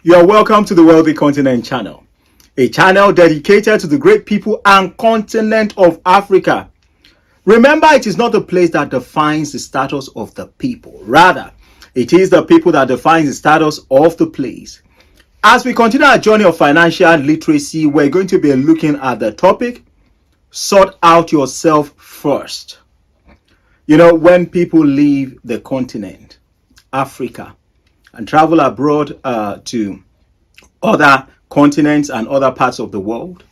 You're welcome to the Wealthy Continent channel, a channel dedicated to the great people and continent of Africa. Remember, it is not the place that defines the status of the people. Rather, it is the people that defines the status of the place. As we continue our journey of financial literacy, we're going to be looking at the topic, sort out yourself first. You know, when people leave the continent, Africa, and travel abroad to other continents and other parts of the world,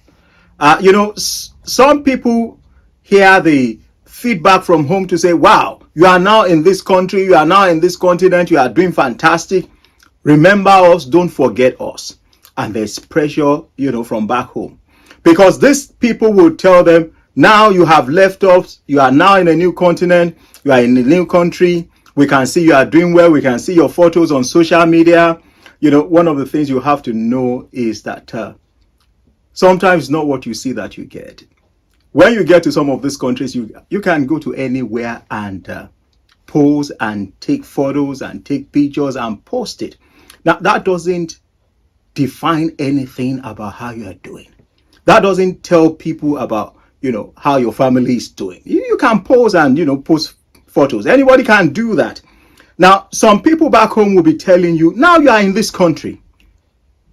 some people hear the feedback from home to say, wow, you are now in this country, you are now in this continent, you are doing fantastic. Remember us, don't forget us. And there's pressure, from back home. Because these people will tell them, now you have left us, you are now in a new continent, you are in a new country, we can see you are doing well, we can see your photos on social media. One of the things you have to know is that sometimes not what you see that you get. When you get to some of these countries, you can go to anywhere and pose and take photos and take pictures and post it. Now, that doesn't define anything about how you are doing. That doesn't tell people about, how your family is doing. You can pose and, post photos. Anybody can do that. Now, some people back home will be telling you, now you are in this country.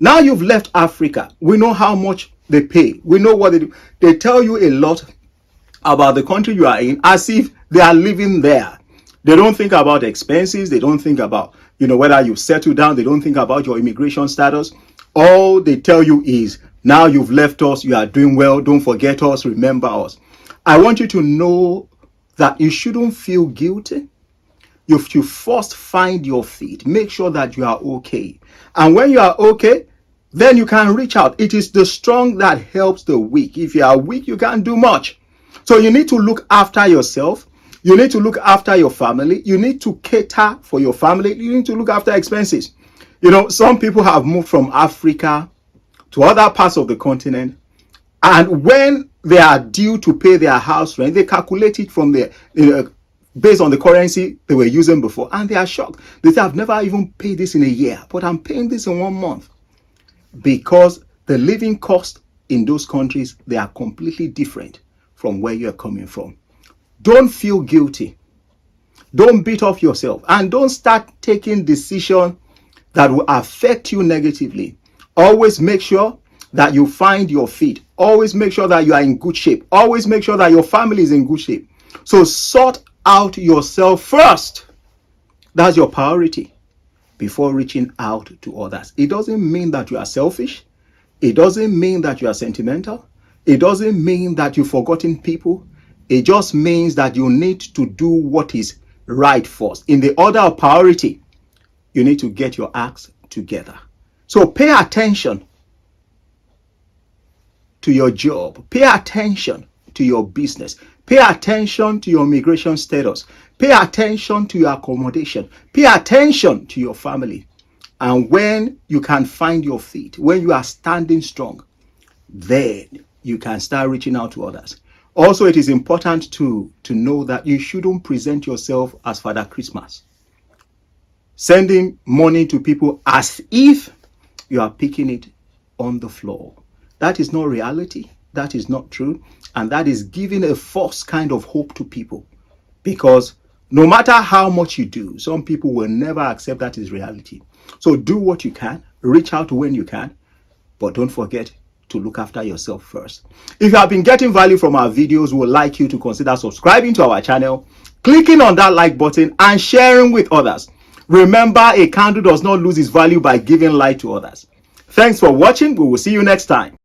Now you've left Africa. We know how much they pay. We know what they do. They tell you a lot about the country you are in as if they are living there. They don't think about expenses. They don't think about, whether you've settled down. They don't think about your immigration status. All they tell you is, now you've left us. You are doing well. Don't forget us. Remember us. I want you to know that you shouldn't feel guilty. You first find your feet. Make sure that you are okay. And when you are okay, then you can reach out. It is the strong that helps the weak. If you are weak, you can't do much. So you need to look after yourself. You need to look after your family. You need to cater for your family. You need to look after expenses. Some people have moved from Africa to other parts of the continent. And when they are due to pay their house rent, they calculate it from their, based on the currency they were using before. And they are shocked. They say, I've never even paid this in a year, but I'm paying this in 1 month. Because the living cost in those countries, they are completely different from where you're coming from. Don't feel guilty. Don't beat off yourself. And don't start taking decisions that will affect you negatively. Always make sure that you find your feet. Always make sure that you are in good shape. Always make sure that your family is in good shape. So sort out yourself first. That's your priority before reaching out to others. It doesn't mean that you are selfish. It doesn't mean that you are sentimental. It doesn't mean that you've forgotten people. It just means that you need to do what is right first. In the order of priority, you need to get your acts together. So pay attention to your job. Pay attention to your business. Pay attention to your immigration status. Pay attention to your accommodation. Pay attention to your family. And when you can find your feet, when you are standing strong, then you can start reaching out to others. Also, it is important to know that you shouldn't present yourself as Father Christmas, sending money to people as if you are picking it on the floor. That is not reality. That is not true. And that is giving a false kind of hope to people. Because no matter how much you do, some people will never accept that is reality. So do what you can. Reach out when you can. But don't forget to look after yourself first. If you have been getting value from our videos, we would like you to consider subscribing to our channel, clicking on that like button, and sharing with others. Remember, a candle does not lose its value by giving light to others. Thanks for watching. We will see you next time.